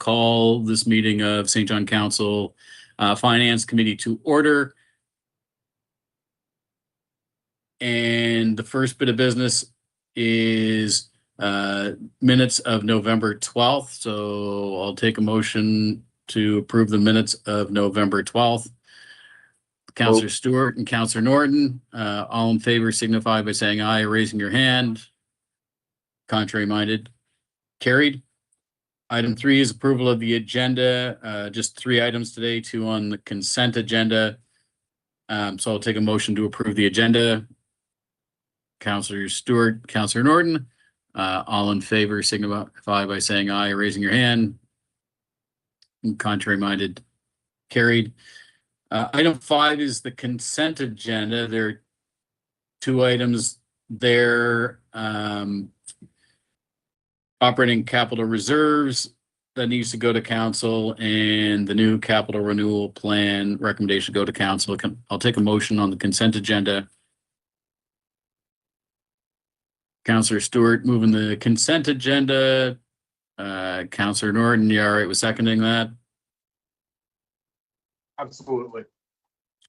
call this meeting of St. John Council Finance Committee to order. And the first bit of business is minutes of November 12th. So I'll take a motion to approve the minutes of November 12th. Councillor Stewart and Councillor Norton, all in favor signify by saying aye, raising your hand. Contrary minded, carried. Item 3 is approval of the agenda. Just 3 items today, 2 on the consent agenda. So I'll take a motion to approve the agenda. Councillor Stewart, Councillor Norton, all in favor signify by saying aye, raising your hand. Contrary minded, carried. Item 5 is the consent agenda. There are 2 items there. Operating capital reserves that needs to go to council, and the new capital renewal plan recommendation go to council. I'll take a motion on the consent agenda. Councillor Stewart moving the consent agenda. Councillor Norton, you all right with seconding that? Absolutely.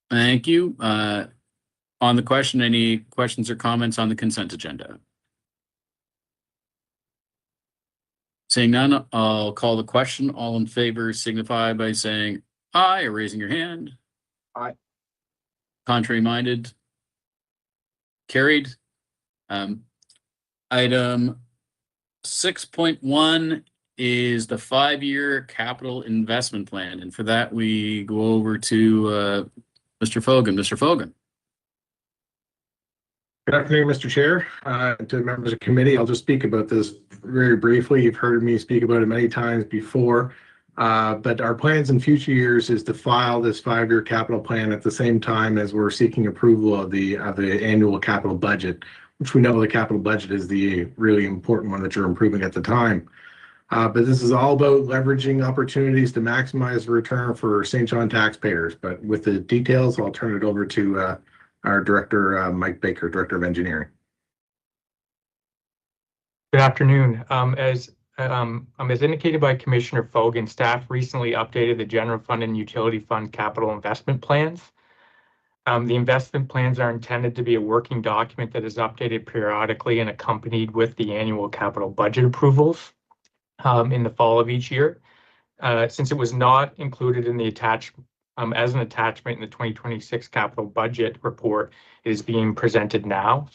Thank you. On the question, any questions or comments on the consent agenda? Seeing none, I'll call the question. All in favor signify by saying aye or raising your hand. Aye. Contrary minded, carried. Item 6.1 is the 5-year capital investment plan. And for that, we go over to Mr. Fogan. Mr. Fogan. Good afternoon, Mr. Chair. To members of the committee, I'll just speak about this very briefly. You've heard me speak about it many times before, but our plans in future years is to file this 5-year capital plan at the same time as we're seeking approval of the annual capital budget, which we know the capital budget is the really important one that you're improving at the time. But this is all about leveraging opportunities to maximize the return for St. John taxpayers. But with the details, I'll turn it over to our director, Mike Baker, Director of Engineering. Good afternoon. As indicated by Commissioner Fogan, staff recently updated the general fund and utility fund capital investment plans. The investment plans are intended to be a working document that is updated periodically and accompanied with the annual capital budget approvals in the fall of each year. Since it was not included in the as an attachment in the 2026 capital budget report, it is being presented now.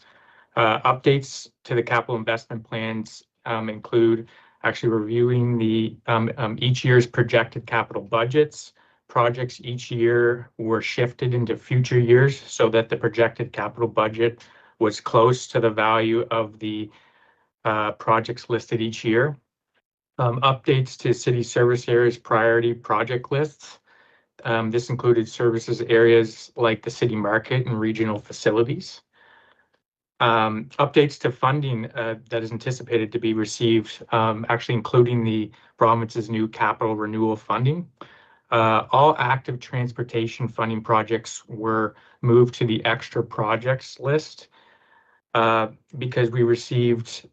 Updates to the capital investment plans include actually reviewing the each year's projected capital budgets. Projects each year were shifted into future years so that the projected capital budget was close to the value of the projects listed each year. Updates to city service areas priority project lists. This included services areas like the city market and regional facilities. Updates to funding that is anticipated to be received, actually including the province's new capital renewal funding. All active transportation funding projects were moved to the extra projects list because we received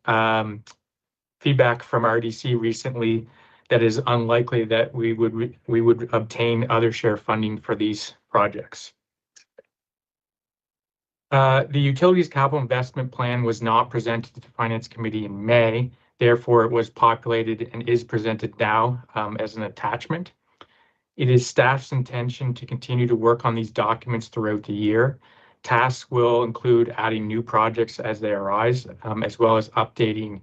feedback from RDC recently that is unlikely that we would obtain other share funding for these projects. The Utilities Capital Investment Plan was not presented to the Finance Committee in May. Therefore, it was populated and is presented now as an attachment. It is staff's intention to continue to work on these documents throughout the year. Tasks will include adding new projects as they arise, as well as updating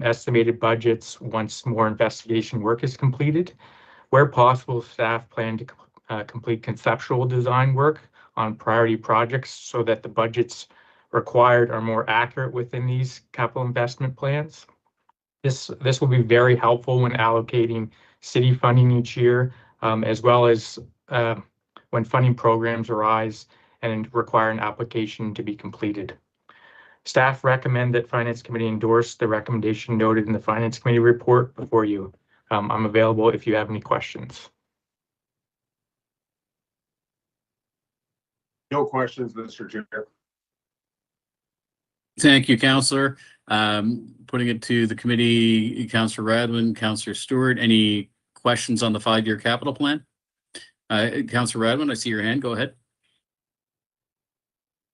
estimated budgets once more investigation work is completed. Where possible, staff plan to complete conceptual design work on priority projects so that the budgets required are more accurate within these capital investment plans. This will be very helpful when allocating city funding each year, as well as when funding programs arise and require an application to be completed. Staff recommend that Finance Committee endorse the recommendation noted in the Finance Committee report before you. I'm available if you have any questions. No questions, Mr. Chair. Thank you, Councillor. Putting it to the committee, Councillor Radwin, Councillor Stewart, any questions on the 5-year capital plan? Councillor Radwin, I see your hand. Go ahead.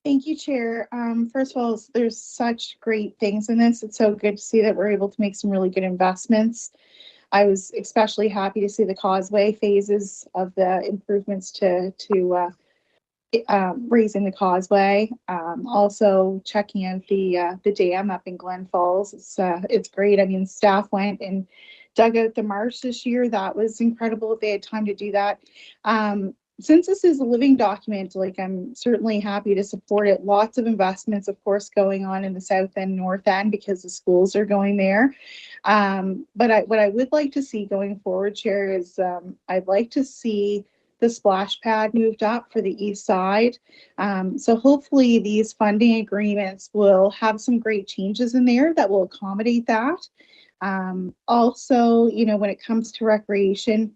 Thank you, Chair. First of all, there's such great things in this. It's so good to see that we're able to make some really good investments. I was especially happy to see the causeway phases of the improvements to raising the causeway. Also checking out the dam up in Glen Falls. It's great. I mean, staff went and dug out the marsh this year. That was incredible if they had time to do that. Since this is a living document, like, I'm certainly happy to support it. Lots of investments, of course, going on in the south and north end because the schools are going there. But what I would like to see going forward, Chair, is I'd like to see the splash pad moved up for the east side. So hopefully these funding agreements will have some great changes in there that will accommodate that. Also, when it comes to recreation,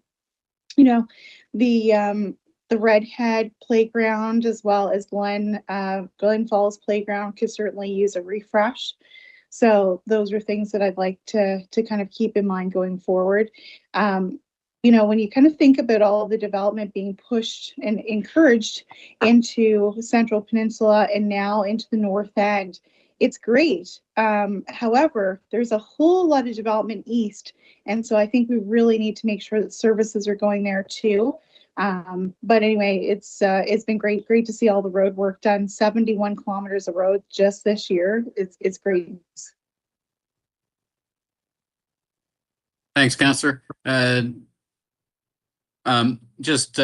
the Redhead playground as well as Glen Falls playground could certainly use a refresh. So those are things that I'd like to kind of keep in mind going forward. When you kind of think about all of the development being pushed and encouraged into Central Peninsula and now into the North End, it's great. However, there's a whole lot of development east. And so I think we really need to make sure that services are going there too. But anyway, it's been great to see all the road work done. 71 kilometers of road just this year. It's great. Thanks, Councillor. Just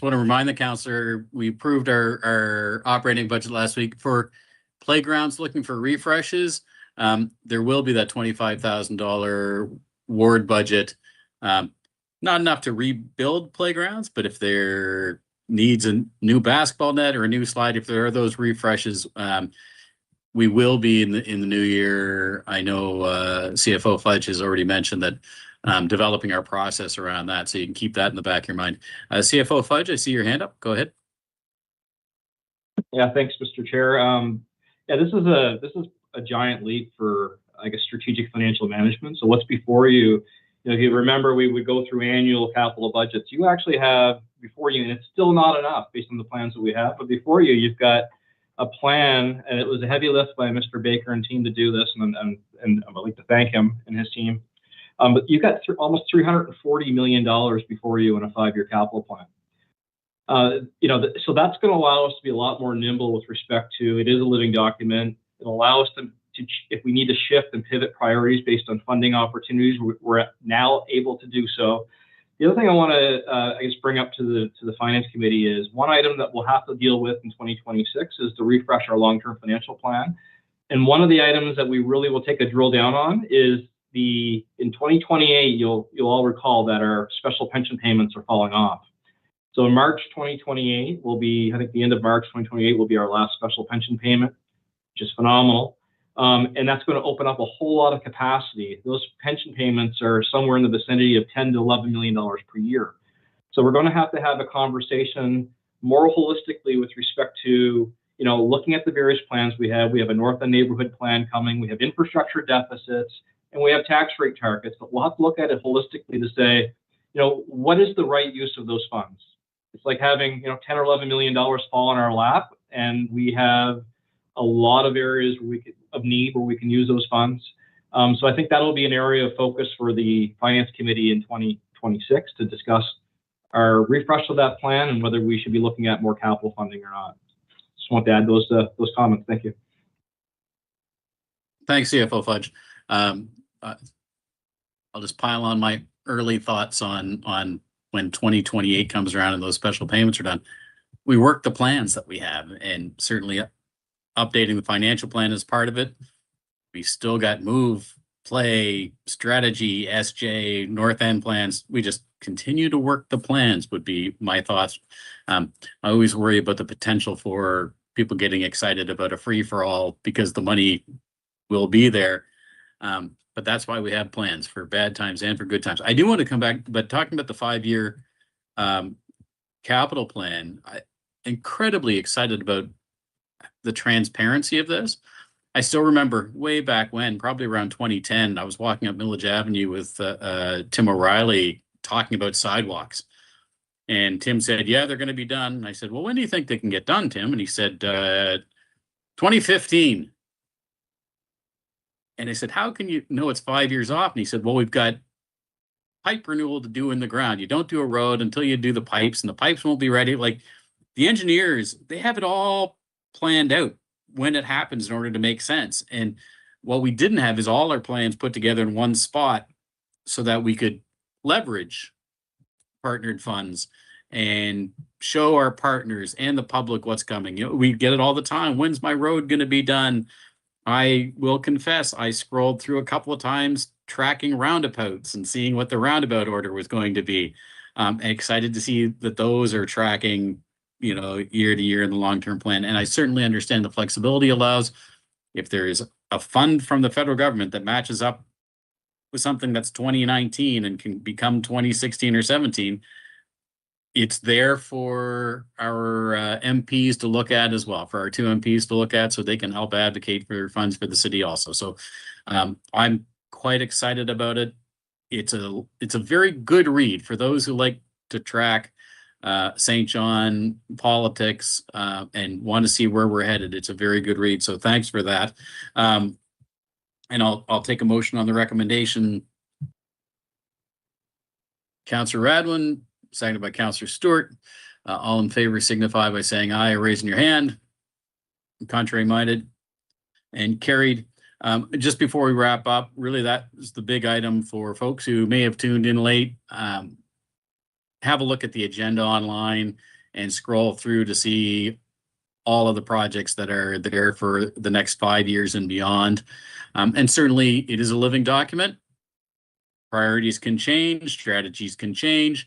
want to remind the councillor, we approved our operating budget last week for playgrounds looking for refreshes. There will be that $25,000 ward budget. Not enough to rebuild playgrounds, but if there needs a new basketball net or a new slide, if there are those refreshes, we will be in the new year. I know CFO Fudge has already mentioned that developing our process around that, so you can keep that in the back of your mind. CFO Fudge, I see your hand up. Go ahead. Yeah, thanks, Mr. Chair. This is a giant leap for, I guess, strategic financial management. So what's before you? If you remember, we would go through annual capital budgets. You actually have before you, and it's still not enough based on the plans that we have, but before you, you've got a plan, and it was a heavy lift by Mr. Baker and team to do this, and I'd like to thank him and his team. But you've got almost $340 million before you in a 5-year capital plan. So that's going to allow us to be a lot more nimble with respect to, it is a living document. It'll allow us to if we need to shift and pivot priorities based on funding opportunities, we're now able to do so. The other thing I want to, I guess, bring up to the Finance Committee is one item that we'll have to deal with in 2026 is to refresh our long-term financial plan. And one of the items that we really will take a drill down on is in 2028, you'll all recall that our special pension payments are falling off. So in March 2028 will be, I think the end of March 2028 will be our last special pension payment, which is phenomenal. And that's going to open up a whole lot of capacity. Those pension payments are somewhere in the vicinity of $10 to $11 million per year. So we're going to have a conversation more holistically with respect to, looking at the various plans we have. We have a North End neighborhood plan coming. We have infrastructure deficits, and we have tax rate targets. But we'll have to look at it holistically to say, what is the right use of those funds? It's like having, $10 or $11 million fall in our lap, and we have a lot of areas of need where we can use those funds. So I think that'll be an area of focus for the Finance Committee in 2026 to discuss our refresh of that plan and whether we should be looking at more capital funding or not. Just want to add those comments. Thank you. Thanks, CFO Fudge. I'll just pile on my early thoughts on when 2028 comes around and those special payments are done. We work the plans that we have, and certainly updating the financial plan is part of it. We still got move, play, strategy, SJ, North End plans. We just continue to work the plans would be my thoughts. I always worry about the potential for people getting excited about a free-for-all because the money will be there. But that's why we have plans for bad times and for good times. I do want to come back, but talking about the 5-year capital plan, I'm incredibly excited about the transparency of this. I still remember way back when, probably around 2010, I was walking up Millage Avenue with Tim O'Reilly talking about sidewalks. And Tim said, yeah, they're going to be done. And I said, well, when do you think they can get done, Tim? And he said, 2015. And I said, how can you know it's 5 years off? And he said, well, we've got pipe renewal to do in the ground. You don't do a road until you do the pipes, and the pipes won't be ready. Like, the engineers, they have it all planned out when it happens in order to make sense. And what we didn't have is all our plans put together in one spot so that we could leverage partnered funds and show our partners and the public what's coming. You know, we get it all the time. When's my road going to be done? I will confess, I scrolled through a couple of times tracking roundabouts and seeing what the roundabout order was going to be. And excited to see that those are tracking, you know, year to year in the long-term plan. And I certainly understand the flexibility allows. If there is a fund from the federal government that matches up with something that's 2019 and can become 2016 or 17, it's there for our MPs to look at as well, for our two MPs to look at, so they can help advocate for funds for the city also. So I'm quite excited about it. It's a very good read for those who like to track St. John politics and want to see where we're headed. It's a very good read. So thanks for that. And I'll take a motion on the recommendation. Councillor Radwin, seconded by Councillor Stewart. All in favor signify by saying aye or raising your hand. Contrary minded and carried. Just before we wrap up, really that is the big item for folks who may have tuned in late. Have a look at the agenda online and scroll through to see all of the projects that are there for the next 5 years and beyond. And certainly it is a living document. Priorities can change, strategies can change.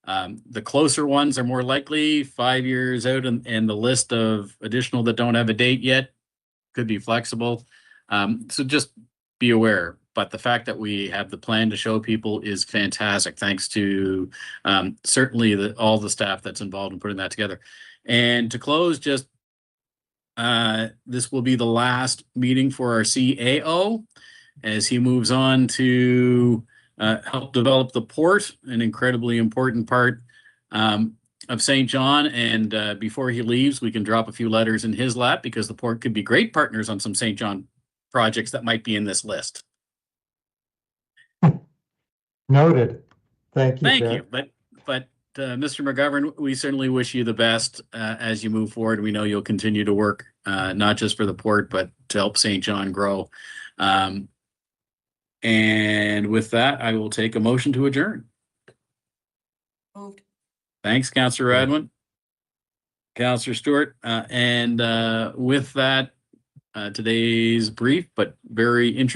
The closer ones are more likely 5 years out, and the list of additional that don't have a date yet could be flexible. So just be aware. But the fact that we have the plan to show people is fantastic. Thanks to certainly all the staff that's involved in putting that together. And to close, just this will be the last meeting for our CAO as he moves on to help develop the port, an incredibly important part of St. John. And before he leaves, we can drop a few letters in his lap, because the port could be great partners on some St. John projects that might be in this list. Noted. Thank you. Thank Chair. you. But Mr. McGovern, we certainly wish you the best as you move forward. We know you'll continue to work not just for the port, but to help St. John grow. And with that, I will take a motion to adjourn. Moved. Thanks, Councillor Radwin. Councillor Stewart. And with that, today's brief, but very interesting